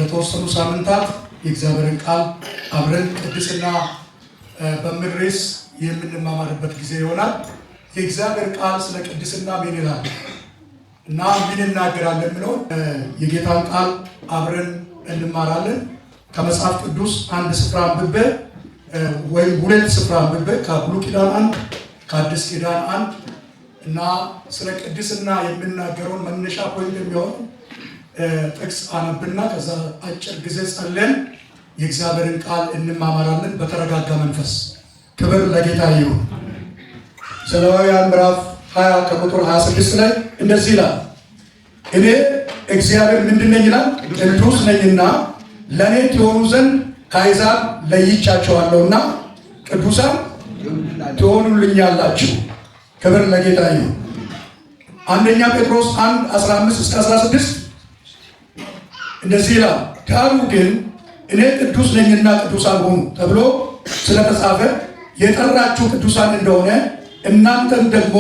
ለተወሰኑ ሳምንታት የእግዚአብሔርን ቃል አብረን ቅድስና በሚል ርዕስ የምንማማርበት ጊዜ ይሆናል። የእግዚአብሔር ቃል ስለ ቅድስና ምን ይላል እና ምን ይናገራል የሚለው የጌታን ቃል አብረን እንማራለን። ከመጽሐፍ ቅዱስ አንድ ስፍራ አንብቤ ወይም ሁለት ስፍራ አንብቤ ከብሉይ ኪዳን አንድ ከአዲስ ኪዳን አንድ እና ስለ ቅድስና የሚናገረውን መነሻ ፖይንት የሚሆን ጥቅስ አነብና ከዛ አጭር ጊዜ ጸልየን የእግዚአብሔርን ቃል እንማማራለን በተረጋጋ መንፈስ። ክብር ለጌታ ይሁን። ዘሌዋውያን ምዕራፍ 20 ከቁጥር 26 ላይ እንደዚህ ይላል፣ እኔ እግዚአብሔር ምንድን ነኝ ይላል? ቅዱስ ነኝና ለእኔ ትሆኑ ዘንድ ከአሕዛብ ለይቻቸዋለሁና ቅዱሳን ትሆኑልኛላችሁ። ክብር ለጌታ ይሁን። አንደኛ ጴጥሮስ 1:15-16 እንደዚህ ይላል፣ ዳሩ ግን እኔ ቅዱስ ነኝና ቅዱሳን ሁኑ ተብሎ ስለተጻፈ የጠራችሁ ቅዱሳን እንደሆነ እናንተም ደግሞ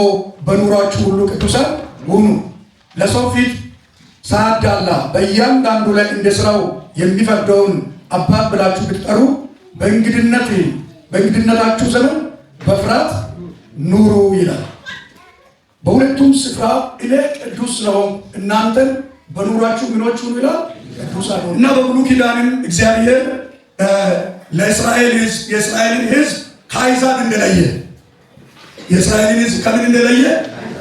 በኑሯችሁ ሁሉ ቅዱሳን ሁኑ። ለሰው ፊት ሳያዳላ በእያንዳንዱ ላይ እንደ ስራው የሚፈርደውን አባት ብላችሁ ብትጠሩ በእንግድነታችሁ ዘመን በፍርሃት ኑሩ ይላል። በሁለቱም ስፍራ እኔ ቅዱስ ስለሆንኩ እናንተን በኑሯችሁ ምኖች ሁኑ ይላል፣ ቅዱሳን ሁኑ። እና በብሉይ ኪዳንም እግዚአብሔር የእስራኤልን ሕዝብ ከአሕዛብ እንደለየ የእስራኤልን ሕዝብ ከምን እንደለየ?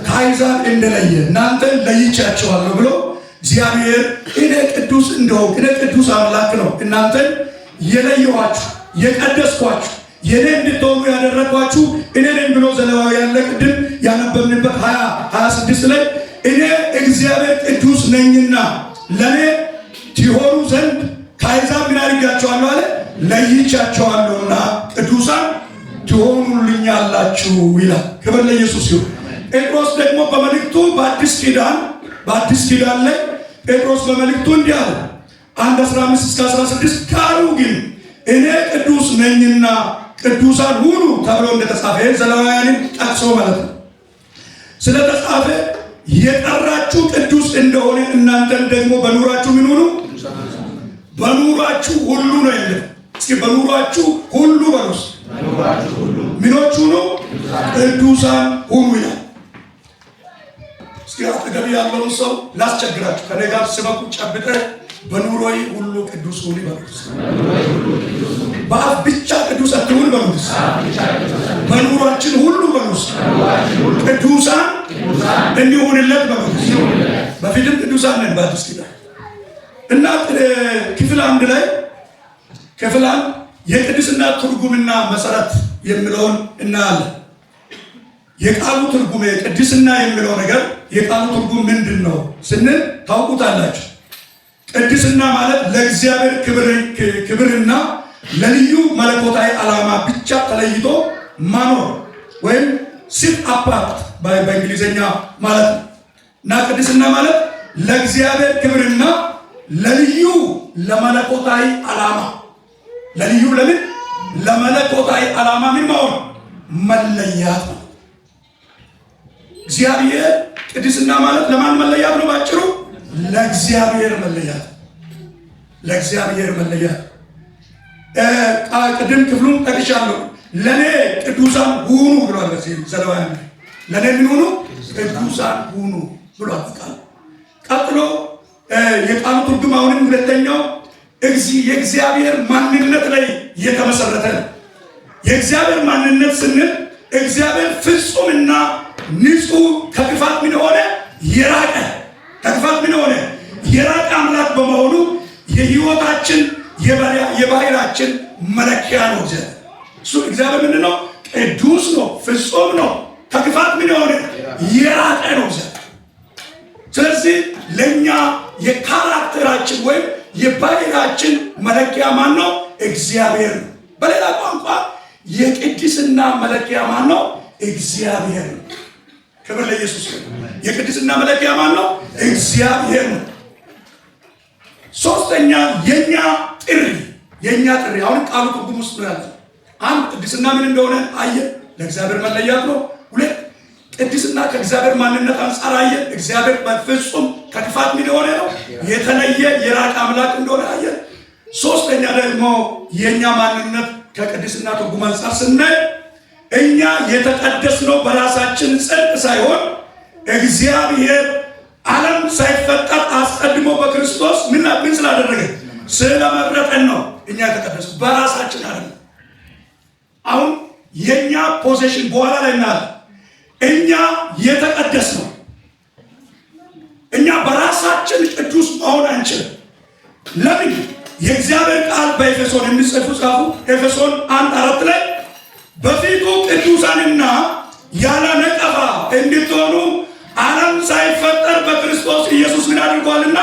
ከአሕዛብ እንደለየ እናንተን ለይቻቸዋለሁ ብሎ እግዚአብሔር እኔ ቅዱስ እንደሆንኩ እኔ ቅዱስ አምላክ ነው እናንተን የለየኋችሁ የቀደስኳችሁ የኔ እንድትሆኑ ያደረኳችሁ እኔ ነኝ ብሎ ዘሌዋውያን ላይ ቅድም ያነበብንበት 26 ላይ እኔ እግዚአብሔር ቅዱስ ነኝና ለኔ ትሆኑ ዘንድ ከአሕዛብ ምን አድርጋቸዋለሁ አለ? ለይቻቸዋለሁና ቅዱሳን ትሆኑልኛላችሁ ይላል። ክብር ለኢየሱስ ይሁን። ጴጥሮስ ደግሞ በመልእክቱ በአዲስ ኪዳን ላይ ጴጥሮስ በመልእክቱ እንዲህ አለ 1:15-16 ዳሩ ግን እኔ ቅዱስ ነኝና ቅዱሳን ሁኑ ተብሎ እንደተጻፈ ዘሌዋውያንን ጠቅሶ ማለት ነው ስለተጻፈ የጠራችሁ ቅዱስ እንደሆነ እናንተን ደግሞ በኑሯችሁ ምን ሁኑ? በኑሯችሁ ሁሉ ነው ያለ። እስኪ በኑሯችሁ ሁሉ በሉስ። ምኖች ሁኑ? ቅዱሳን ሁኑ ይላል። እስኪ አጠገብ ያለውን ሰው ላስቸግራችሁ፣ ከኔ ጋር ስበኩ ጨብጠ በኑሮዬ ሁሉ ቅዱስ ሁኑ በሉስ። በአፍ ብቻ ቅዱስ አትሁን በሉስ። በኑሯችን ሁሉ በሉስ ቅዱሳን እንዲሆንለት በሉስ። በፊትም ቅዱሳን ነን በአዲስ ኪዳን እና ክፍል አንድ የቅድስና ትርጉምና መሰረት የሚለውን እናያለን። የቃሉ ትርጉም ቅድስና የሚለው ነገር የቃሉ ትርጉም ምንድን ነው ስንል ታውቁታላችሁ። ቅድስና ማለት ለእግዚአብሔር ክብርና ለልዩ መለኮታዊ ዓላማ ብቻ ተለይቶ ማኖር ወይም ሲት አፓርት በእንግሊዝኛ ማለት ነው። እና ቅድስና ማለት ለእግዚአብሔር ክብርና ለልዩ ለመለኮታዊ ዓላማ ለመለኮታዊ ዓላማ ምን መሆን መለያት ነው። እግዚአብሔር ቅድስና ማለት ለማን መለያት ነው? ባጭሩ ለእግዚአብሔር መለያት። ቅድም ክፍሉን ጠቅሻለሁ። ለኔ ቅዱሳን ሁኑ ብሏል። ዘሌዋውያን ለኔ ምን ሁኑ? ቅዱሳን ሁኑ ብሏል ቃል። ቀጥሎ የቃሉ ትርጉም አሁንም ሁለተኛው የእግዚአብሔር ማንነት ላይ የተመሰረተ ነው። የእግዚአብሔር ማንነት ስንል እግዚአብሔር ፍጹምና ንጹህ ከክፋት ምን ሆነ የራቀ አምላክ በመሆኑ የህይወታችን የባህላችን መለኪያ ነው። እሱ እግዚአብሔር ምንድን ነው? ቅዱስ ነው፣ ፍጹም ነው፣ ከክፋት ምን ሆነ የራቀ ነው። ስለዚህ ለእኛ የካራክተራችን ወይም የባህላችን መለኪያ ማን ነው? እግዚአብሔር ነው። በሌላ ቋንቋ የቅድስና መለኪያ ማን ነው? እግዚአብሔር ነው። ክብር ለኢየሱስ። የቅድስና መለኪያ ማን ነው? እግዚአብሔር ነው። ሶስተኛ የኛ ጥሪ አሁን ቃሉ ትርጉም ውስጥ ነው ያለው። አንድ ቅድስና ምን እንደሆነ አየ፣ ለእግዚአብሔር መለያት ነው። ሁለት ቅድስና ከእግዚአብሔር ማንነት አንጻር አየ፣ እግዚአብሔር በፍጹም ከክፋት ምን የሆነ ነው? የተለየ የራቀ አምላክ እንደሆነ አየን። ሶስተኛ ደግሞ የኛ ማንነት ከቅድስና ትርጉም አንፃር ስናይ እኛ የተቀደስነው በራሳችን ጽድቅ ሳይሆን እግዚአብሔር ዓለም ሳይፈጠር አስቀድሞ በክርስቶስ ምን ስላደረገ ስለመረጠን ነው። እኛ የተቀደስነው በራሳችን አይደለም። አሁን የኛ ፖዚሽን በኋላ ላይ እናያለን። እኛ የተቀደስነው እኛ በራሳችን ቅዱስ መሆን አንችልም። ለምን? የእግዚአብሔር ቃል በኤፌሶን የሚጽፉ ጻፉ። ኤፌሶን 1:4 ላይ በፊቱ ቅዱሳንና ያለ ነቀፋ እንድትሆኑ ዓለም ሳይፈጠር በክርስቶስ ኢየሱስ ምን አድርጓልና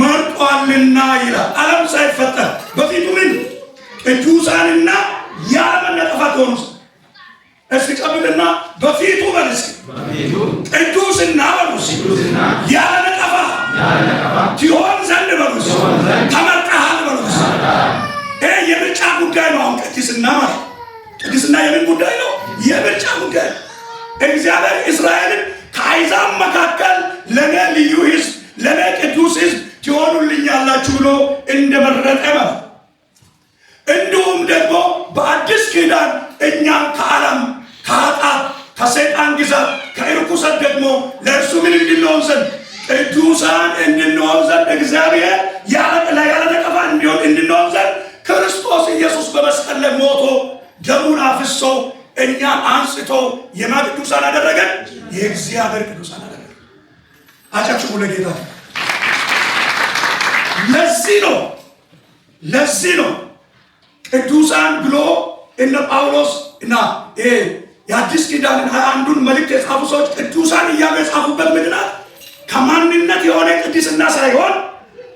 መርጧልና ይላል። ዓለም ሳይፈጠር በፊቱ ምን ቅዱሳንና ያለ ነቀፋ ትሆኑ። እስኪ ቀብልና በፊቱ በልስ ቅዱስና በሉስ ያለ ነቀፋ ትሆን ዘንድ በሉስ ተመርጠሃል በሉስ። ይሄ የምርጫ ጉዳይ ነው። አሁን ቅድስና ማለት ቅድስና የምን ጉዳይ ነው? የምርጫ ጉዳይ። እግዚአብሔር እስራኤልን ከአሕዛብ መካከል ለኔ ልዩ ሕዝብ ለኔ ቅዱስ ሕዝብ ትሆኑልኛላችሁ ብሎ እንደመረጠ ማለት። እንዲሁም ደግሞ በአዲስ ኪዳን እኛም ከዓለም ከኃጢአት ከሰይጣን ግዛት ከርኩሰት ደግሞ ለእርሱ ምን እንድንሆን ዘንድ ቅዱሳን እንድንሆን ዘንድ እግዚአብሔር ያለ ነቀፋ እንድንሆን ዘንድ ክርስቶስ ኢየሱስ በመስቀል ላይ ሞቶ ደሙን አፍሶ እኛን አንስቶ የቅዱሳን አደረገን። የእግዚአብሔር ቅዱሳን አደረገን። አጨብጭቡ ለጌታ። ለዚህ ነው ቅዱሳን ብሎ እነ ጳውሎስ እና የአዲስ ኪዳንን 21ዱን መልእክት የጻፉ ሰዎች ቅዱሳን እያሉ የጻፉበት ምክንያት ከማንነት የሆነ ቅድስና ሳይሆን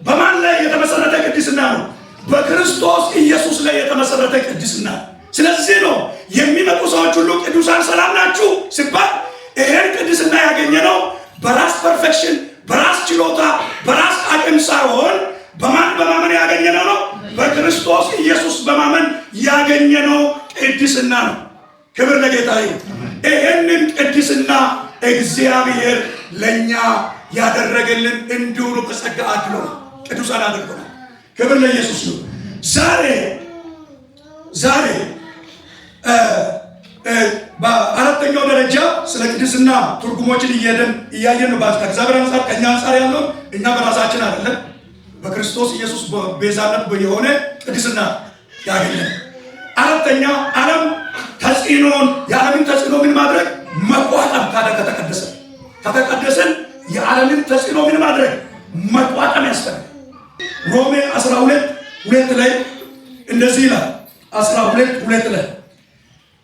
በማን ላይ የተመሰረተ ቅድስና ነው? በክርስቶስ ኢየሱስ ላይ የተመሰረተ ቅድስና። ስለዚህ ነው የሚመጡ ሰዎች ሁሉ ቅዱሳን ሰላም ናችሁ ሲባል ይሄን ቅድስና ያገኘነው በራስ ፐርፌክሽን፣ በራስ ችሎታ፣ በራስ አቅም ሳይሆን በማመን ያገኘነው ነው። በክርስቶስ ኢየሱስ በማመን ያገኘነው ቅድስና ነው። ክብር ለጌታ ይሁን። ይሄንን ቅድስና እግዚአብሔር ለኛ ያደረገልን እንዲሁ በጸጋ አድሎ ቅዱሳን አድርጎናል። ክብር ለኢየሱስ ይሁን። ዛሬ በአራተኛው ደረጃ ስለ ቅድስና ትርጉሞችን እያየን ነው። ከእግዚአብሔር አንጻር ከእኛ አንጻር ያለው እኛ በራሳችን አይደለም፣ በክርስቶስ ኢየሱስ ቤዛነት የሆነ ቅድስና ያገኘን። አራተኛ ዓለም የዓለምን ተጽዕኖ ምን ማድረግ መቋጠም። ከተቀደሰን የዓለምን ተጽዕኖ ምን ማድረግ መቋጠም ያስፈልጋል። ሮሜ 12:2 ላይ እንደዚህ ይላል። 12:2 ላይ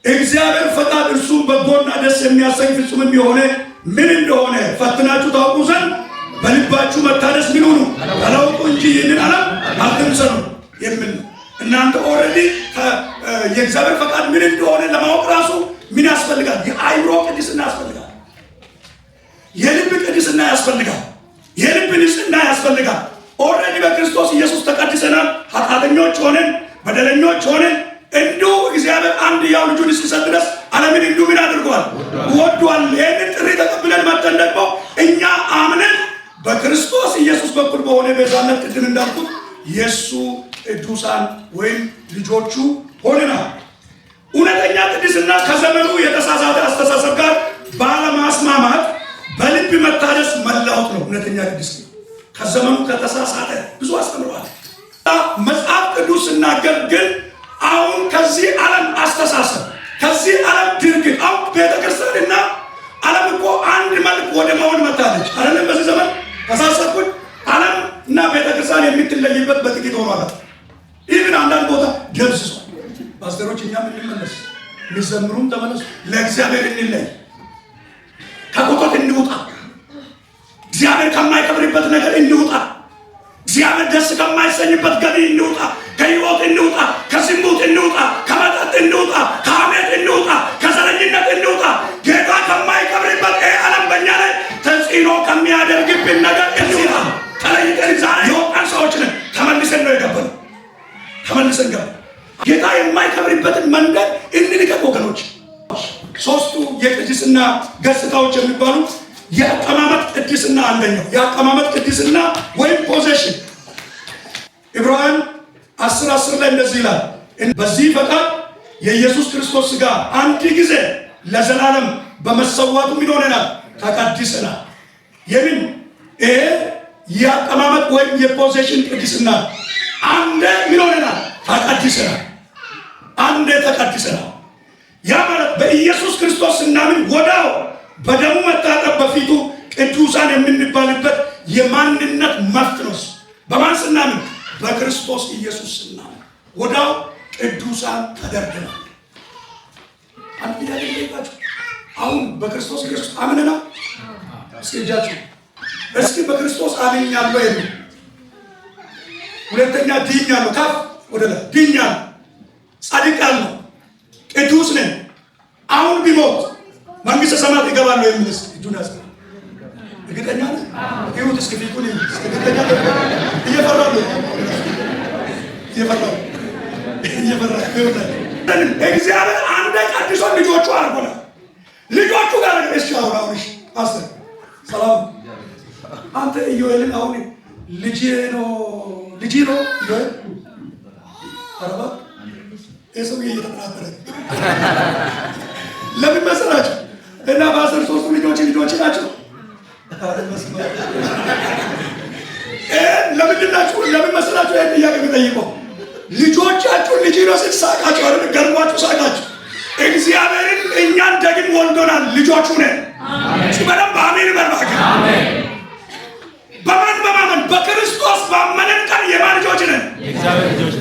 እግዚአብሔር ፈቃድ እርሱም በጎና ደስ የሚያሰኝ ፍጹምም የሆነ ምን እንደሆነ ፈትናችሁ ታውቁ ዘንድ በልባችሁ መታደስ ምን ሁኑ ተለውጡ እንጂ ይህንን ዓለም አትምሰሉ የሚል ነው። እናንተ ኦልሬዲ የእግዚአብሔር ፈቃድ ምን እንደሆነ ለማወቅ ራሱ ምን ያስፈልጋል? የአእምሮ ቅድስና ያስፈልጋል። የልብ ቅድስና ያስፈልጋል። የልብ ንጽህና ያስፈልጋል። ኦልሬዲ በክርስቶስ ኢየሱስ ተቀድሰናል። ኃጢአተኞች ሆነን በደለኞች ሆነን እንዲሁ እግዚአብሔር አንድያው ልጁን እስኪሰጥ ድረስ ዓለምን እንዲሁ ምን አድርጓል? ወዷል። ይህንን ጥሪ ተቀብለን መጥተን ደግሞ እኛ አምነን በክርስቶስ ኢየሱስ በኩል በሆነ ቤዛነት ቅድም እንዳልኩት የእሱ ቅዱሳን ወይም ልጆቹ ሆነናል። እውነተኛ ቅድስና ከዘመኑ የተሳሳተ አስተሳሰብ ጋር ባለማስማማት በልብ መታደስ መለወጥ ነው። እውነተኛ ቅድስና ከዘመኑ ከተሳሳተ ብዙ አስተምረዋል። መጽሐፍ ቅዱስ ሲናገር ግን አሁን ከዚህ ዓለም አስተሳሰብ ከዚህ ዓለም ድርጊት አሁን ቤተክርስቲያንና ዓለም እኮ አንድ መልክ ወደ መሆን መታለች አይደለም? በዚህ ዘመን ተሳሰብኩኝ። ዓለም እና ቤተክርስቲያን የምትለይበት በጥቂት ሆኖ አለ። ይህን አንዳንድ ቦታ ደብዝሷል። ፓስተሮች እኛም እንመለስ፣ የሚዘምሩም ተመለሱ። ለእግዚአብሔር እንለይ፣ ከቁጦት እንውጣ፣ እግዚአብሔር ከማይከብርበት ነገር እንውጣ፣ እግዚአብሔር ደስ ከማይሰኝበት ገቢ እንውጣ፣ ከህይወት እንውጣ፣ ከዝሙት እንውጣ፣ ከመጠጥ እንውጣ፣ ከሐሜት እንውጣ፣ ከዘረኝነት እንውጣ። ጌታ ከማይከብርበት ዓለም በእኛ ላይ ተጽዕኖ ከሚያደርግብን ነገር እንውጣ። ተለይተን ዛሬ የወጣን ሰዎች ነን። ተመልሰን ነው የገባነው። ተመልሰን ገባ። ጌታ የማይከብርበትን መንገድ እንልቀቅ ወገኖች። ሶስቱ የቅድስና ገጽታዎች የሚባሉት የአቀማመጥ ቅድስና አንደኛው የአቀማመጥ ቅድስና ወይም ፖሴሽን ዕብራውያን 10:10 ላይ እንደዚህ ይላል፣ በዚህ ፈቃድ የኢየሱስ ክርስቶስ ሥጋ አንድ ጊዜ ለዘላለም በመሰዋቱ ምን ሆነናል? ተቀድሰናል። የምን የአቀማመጥ ወይም የፖሴሽን ቅድስና አንዴ ምን ሆነናል? ተቀድሰናል። አንዴ ተቀድሰናል። ያ ማለት በኢየሱስ ክርስቶስ ስናምን ወዳው በደሙ መታጠብ በፊቱ ቅዱሳን የምንባልበት የማንነት መፍት ነው። በማን ስናምን? በክርስቶስ ኢየሱስ ስናምን ወዳው ቅዱሳን ተደርገናል። አንድ ያለባችሁ አሁን በክርስቶስ ኢየሱስ አምነና እስኪጃችሁ እስኪ በክርስቶስ አምኛለሁ የሚል ሁለተኛ ድኛለሁ፣ ከፍ ወደ ላይ ድኛለሁ፣ ጻድቃለሁ፣ ቅዱስ ነኝ፣ አሁን ቢሞት መንግስተ ሰማያት ይገባለሁ የሚል እጁን ያዝ። እርግጠኛ ነህ? ይሁት እስኪ ፊቱን እርግጠኛ ነህ? እየፈራሁ እግዚአብሔር አንድ ቀድሶ ልጆቹ አርጎና ልጆቹ ጋር እሺ አውራውሽ አሰር ሰላም አንተ ኢዮኤልን አሁን ልጅ ነው ኢዮኤል አረባ እሱ እየተናገረ ለምን መሰላችሁ? እና ባሰር ሶስቱ ልጆች ናቸው። ለምን መሰላችሁ? ይሄን ጥያቄ የሚጠይቀው ልጆቻችሁ ልጅ ነው ስትሳቃችሁ አይደል? ገርሟችሁ ሳቃችሁ። እግዚአብሔርን እኛን ደግም ወልዶናል፣ ልጆቹ ነን። በደንብ አሜን በርባክ። በማን በማመን? በክርስቶስ ባመነን ቀን የማን ልጆች ነን?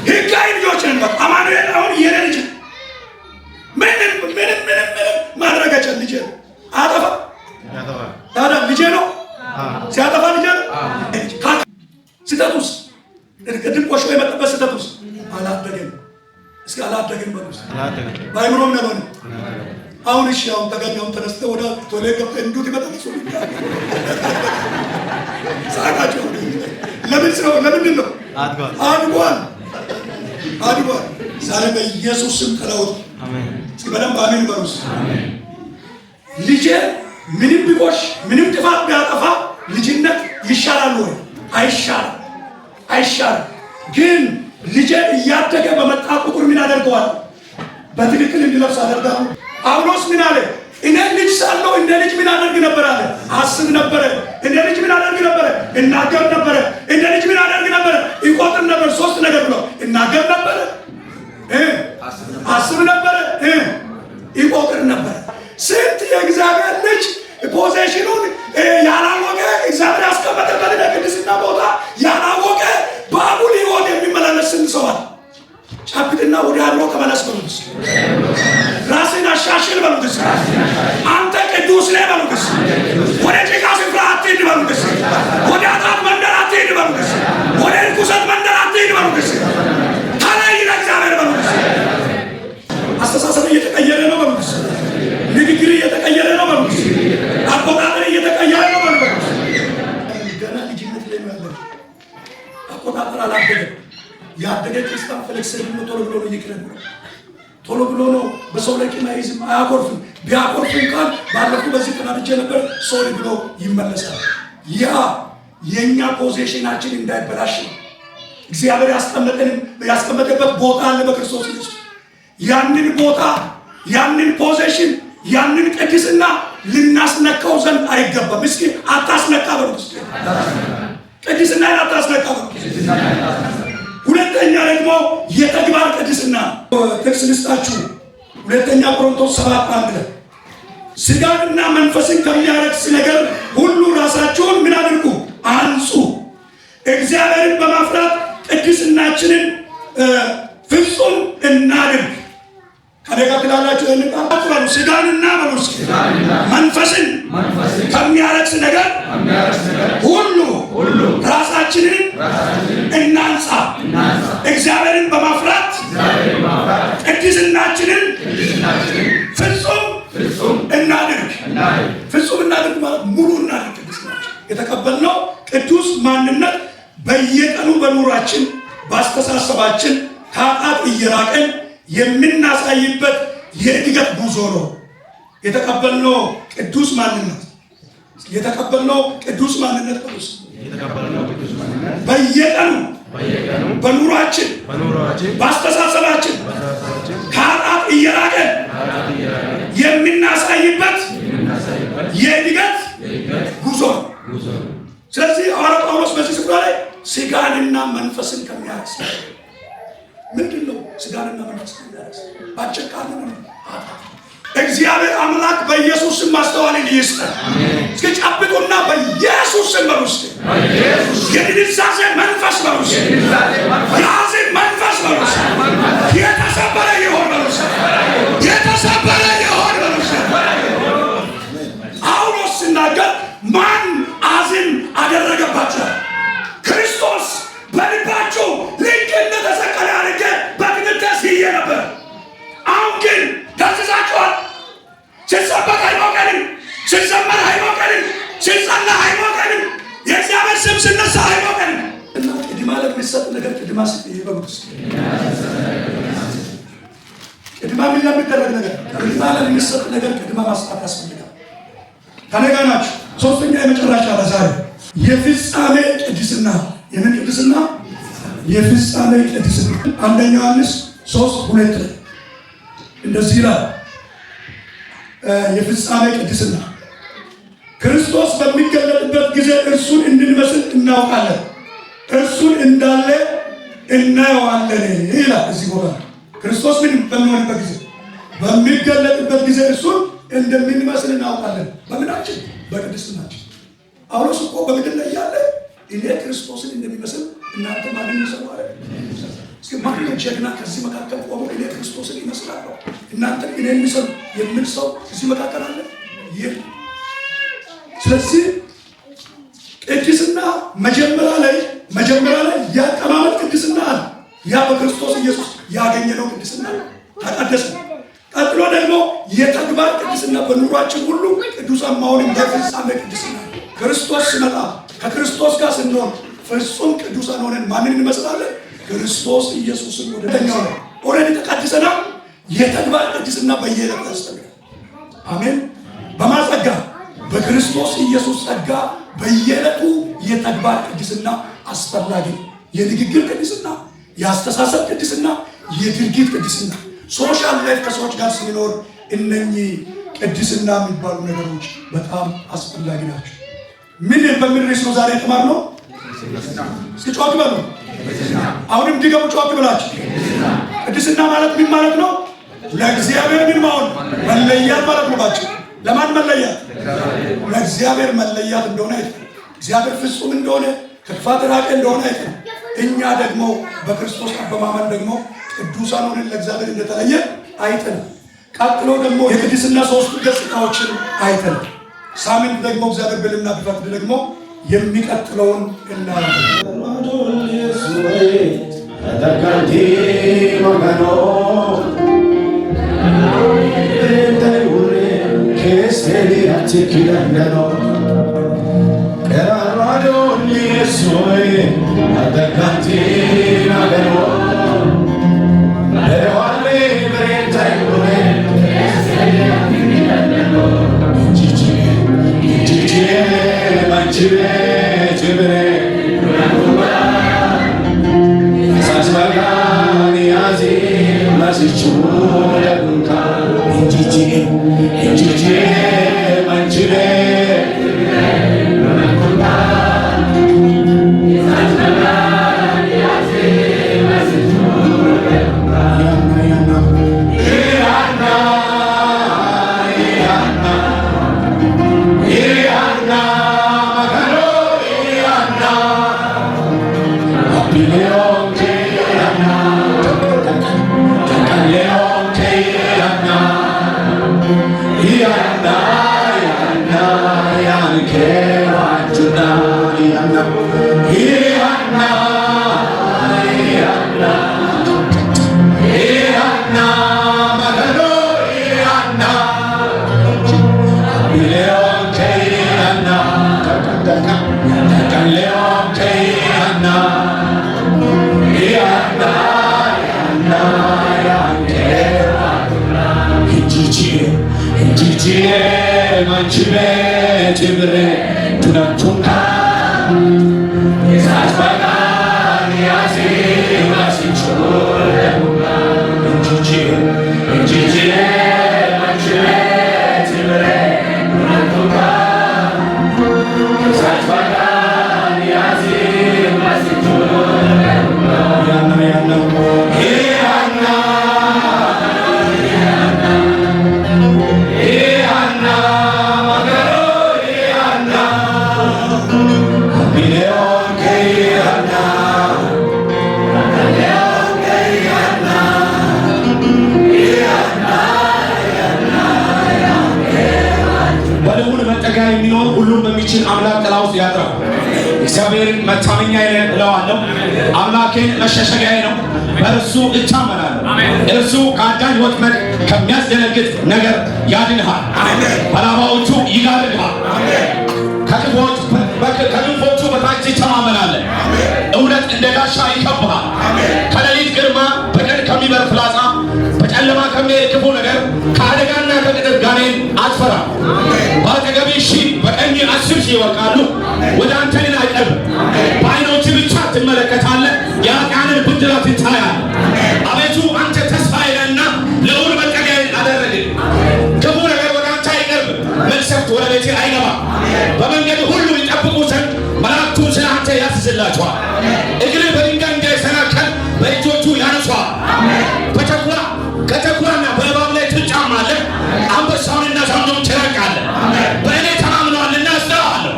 ሕጋዊ ልጆች ነን። አማኑኤል አሁን የኔ ልጅ ምንም ማድረጋችን ልጅ አጠፋ ታዲያ ልጅ ነው ሲያጠፋ ልጅ ነው። ስህተቱስ ድንቆሽ የመጣበት ስህተቱስ አላደገም። እስኪ አላደገም በሉስ። ባይምሮም ነው። አሁን እሺ አሁን ተገኘው ተነስተ ወደ ቶሌ ገብተ እንዱት ይመጣል ሰው ሳቃቸው። ለምንድን ነው አድጓል። ዛሬ በኢየሱስ ስም ተለወጡ። አሜን። እስኪ በደንብ አሜን በሉስ። አሜን። ልጄ ምንም ቢቆሽ ምንም ጥፋት ቢያጠፋ ልጅነት ይሻላል ወይ? አይሻልም። ግን ልጄ እያደገ በመጣ ቁጥር ምን አደርገዋል? በትክክል እንዲለብስ አደርጋለሁ። ጳውሎስ ምን አለ? እኔ ልጅ ሳለሁ እንደ ልጅ ምን አደርግ ነበር አለ? አስብ ነበረ። እንደ ልጅ ምን አደርግ ነበረ? እናገር ነበረ። እንደ ልጅ ምን አደርግ ነበረ? ይቆጥር ነበር። ሶስት ነገር ብሎ እናገር ነበረ፣ አስብ ነበረ፣ ይቆጥር ነበረ። ስንት የእግዚአብሔር ልጅ ፖዚሽኑን ያላወቀ እግዚአብሔር ያስቀመጠበት ቅድስና ቦታ ያላወቀ በአጉል ሕይወት የሚመላለስ ስንት ሰው አለ። ጫብጥና ወደ አድሮ ተመለስ በሉት። ራስን አሻሽል በሉት። አንተ ቅዱስ ነህ በሉት። ወደ ጭቃ ስፍራ አትሂድ በሉት። ወደ ኃጢአት መንደር አትሂድ በሉት። ወደ ርኩሰት መንደር አትሂድ በሉት። ተለይ ለእግዚአብሔር በሉት። አስተሳሰብ እየተቀየረ ነው በሉት። ንግግር እየተቀየረ ነው በሉት። አቆጣጠር እየተቀየረ ነው በሉት። ገና ልጅነት ላይ ያለ አቆጣጠር አላደገም። ያደገ ክርስቲያን ፍሌክሲብል ነው። ቶሎ ብሎ ነው ይቅረብ። ቶሎ ብሎ ነው በሰው ላይ ቂም አይዝም፣ አያኮርፍም። ቢያኮርፍ እንኳን ባለፈው በዚህ ተናድጄ ነበር ሶሪ ብሎ ይመለሳል። ያ የኛ ፖዚሽናችን እንዳይበላሽ ነው። እግዚአብሔር ያስቀመጠበት ቦታ አለ በክርስቶስ ኢየሱስ። ያንን ቦታ ያንን ፖዚሽን ያንን ቅድስና ልናስነካው ዘንድ አይገባም። እስኪ አታስነካ በሉት። ቅድስና አታስነካ በሉት። ሁለተኛ ደግሞ የተግባር ቅድስና ጥቅስ ልስጣችሁ። ሁለተኛ ቆሮንቶስ 7:1 ላይ ስጋንና መንፈስን ከሚያረክስ ነገር ሁሉ ራሳችሁን ምን አድርጉ? አንጹ። እግዚአብሔርን በማፍራት ቅድስናችንን ፍጹም እናድርግ። ከደጋ ትላላችሁ እንጣጣሉ። ስጋንና በሉስ መንፈስን ከሚያረክስ ነገር ሁሉ ራሳችንን እናንጻ። እግዚአብሔርን በማፍራት ቅድስናችንን ፍጹም እናድርግ። ፍጹም እናድርግ ማለት ሙሉ እናድርግ። ቅድስናችን የተቀበልነው ቅዱስ ማንነት በየቀኑ በኑራችን በአስተሳሰባችን ከኃጢአት እየራቅን የምናሳይበት የእድገት ጉዞ ነው የተቀበልነው ቅዱስ ማንነት። የተቀበልነው ቅዱስ ማንነት ቅዱስ በየቀኑ በኑሯችን በአስተሳሰባችን ከኃጢአት እየራቀን የምናሳይበት የእድገት ጉዞ። ስለዚህ ሐዋርያው ጳውሎስ በዚህ ስፍራ ላይ ስጋንና መንፈስን ከሚያረክስ ምንድን ነው? ስጋንና መንፈስን ከሚያረክስ ባጭር ቃል ነው እግዚአብሔር አምላክ በኢየሱስ ስም ማስተዋልን ይስጠን። እስኪ ጨብጡና በኢየሱስ ስም በሉስ። የድንዛዜ መንፈስ በሉስ፣ የሐዘን መንፈስ በሉስ፣ የተሰበረ ይሆን በሉስ፣ የተሰበረ ይሆን በሉስ። ጳውሎስ ሲናገር ማን ሐዘን አደረገባቸው? ክርስቶስ በልባቸው ልክ እንደተሰቀለ አድርጌ በትምህርት ስዬ ነበር። አሁን ግን ታዝዛችኋል። ሲሰበክ አይሞቀንም፣ ሲዘመር አይሞቀንም፣ ሲጸና አይሞቀንም፣ የእግዚአብሔር ስም ሲነሳ አይሞቀንም። እና ቅድማ ለሚሰጥ ነገር ቅድማ ይበሉት። ቅድማ ለሚደረግ ነገር ቅድማ ለሚሰጥ ነገር ቅድማ ማስጣት ያስፈልጋል። ከነጋ ናችሁ። ሶስተኛ የመጨረሻ ለዛሬ የፍጻሜ ቅድስና። የምን ቅድስና? የፍጻሜ ቅድስና። አንደኛ ዮሐንስ 3:2 እንደዚህ ይላል። የፍጻሜ ቅድስና ክርስቶስ በሚገለጥበት ጊዜ እርሱን እንድንመስል እናውቃለን፣ እርሱን እንዳለ እናየዋለን ይላል። እዚህ ቦታ ክርስቶስ ምን በሚሆንበት ጊዜ በሚገለጥበት ጊዜ እርሱን እንደምንመስል እናውቃለን። በምናችን? በቅድስናችን። ጳውሎስ እኮ በምድር ላይ ያለ እኔ ክርስቶስን እንደሚመስል እናንተ ማንን ይሰሩ አለ። እስኪ ማንም ጀግና ከዚህ መካከል ቆሞ እኔ ክርስቶስን ይመስላለሁ እናንተ እኔ የሚሰሩ የሚል ሰው እዚህ መካከል አለ? ይህ ስለዚህ ቅድስና መጀመሪያ ላይ ያቀማመጥ ቅድስና አለ። ያ በክርስቶስ ኢየሱስ ያገኘነው ቅድስና ተቀደሰ። ቀጥሎ ደግሞ የተግባር ቅድስና በኑሯችን ሁሉ ቅዱሳን መሆን እንደፍጻሜ ቅድስና። ክርስቶስ ሲመጣ ከክርስቶስ ጋር ስንሆን ፍጹም ቅዱሳን ሆነን ማንን እንመስላለን? ክርስቶስ ኢየሱስን ወደኛው ነው። ኦሬዲ ተቀድሰና የተግባር ቅድስና በየዕለቱ ያስፈልጋል። አሜን። በማጸጋ በክርስቶስ ኢየሱስ ጸጋ በየዕለቱ የተግባር ቅድስና አስፈላጊ። የንግግር ቅድስና፣ የአስተሳሰብ ቅድስና፣ የድርጊት ቅድስና። ሶሻል ላይፍ ከሰዎች ጋር ስንኖር እነኚህ ቅድስና የሚባሉ ነገሮች በጣም አስፈላጊ ናቸው። ምን በምን ርዕስ ነው ዛሬ የተማርነው? እስኪ ጮክ በሉ። አሁንም ድገሙ ጮክ ብላችሁ። ቅድስና ማለት ምን ማለት ነው? ለእግዚአብሔር ምን መሆን? መለያት ማለት ነው። ባችሁ ለማን መለያት? ለእግዚአብሔር መለያት እንደሆነ አይተን፣ እግዚአብሔር ፍጹም እንደሆነ ከክፋት ራቀ እንደሆነ አይተን፣ እኛ ደግሞ በክርስቶስ በማመን ደግሞ ቅዱሳን ሆነን ለእግዚአብሔር እንደተለየ አይተን፣ ቀጥሎ ደግሞ የቅድስና ሶስቱ ገጽታዎችን አይተን፣ ሳምንት ደግሞ እግዚአብሔር ብልና ቢፈቅድ ደግሞ የሚቀጥለውን እናያለን። manchime chimre tunantunga esas bagani asi masichore munga injiji manchime chimre tunantunga esas bagani asi masichore munga yana ሁሉም በሚችል አምላክ ጥላ ውስጥ ያድራል። እግዚአብሔር መታመኛዬ ነው እለዋለሁ። አምላኬን መሸሸጊያዬ ነው፣ በእርሱ እታመናለሁ። እርሱ ከአዳኝ ወጥመድ ከሚያስደነግጥ ነገር ያድንሃል። በላባዎቹ ይጋርድሃል፣ ከክንፎቹ በታች ይተማመናለህ። እውነት እንደ ጋሻ ይከብሃል። ከሌሊት ግርማ፣ በቀን ከሚበር ፍላጻ፣ በጨለማ ከሚሄድ ክፉ ነገር፣ ከአደጋና ከቅጥር ጋኔን አትፈራም። በአጠገብህ ሺህ በቀኝ 10 ሺህ ይወድቃሉ፣ ወደ አንተ ግን አይቀርብም። በዓይኖችህ ብቻ ትመለከታለህ፣ የኃጥአንን ብድራት ታያለህ። አቤቱ አንተ ተስፋዬ ነህና ልዑል መጠጊያዬን አደረግህ። ክፉ ነገር ወደ አንተ አይቀርብም፣ መቅሰፍት ወደ ቤትህ አይገባም። በመንገድ ሁሉ ይጠብቁ ዘንድ መላእክቱን ስለ አንተ ያዝዝላቸዋል። እግርህ በድንጋይ እንዳይሰናከል በእጆቹ ያነሷል። ከተኩላና በእባብ ላይ ትጫማለህ፣ አንበሳውንና ዘንዶውን ትረግጣለህ። በእኔ ተማምነዋልና አስጠራዋለሁ፣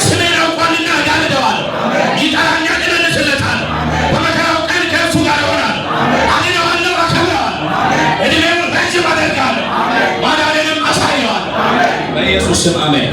ስሜን አውቋልና እጋርደዋለሁ። ይጠራኛል፣ እመልስለታለሁ። በመከራው ቀን ከእርሱ ጋር እሆናለሁ፣ አድነዋለሁ፣ አከብረዋለሁ። ዕድሜውን ረጅም አደርጋለሁ፣ ማዳኔንም አሳየዋለሁ። በኢየሱስ ስም አሜን።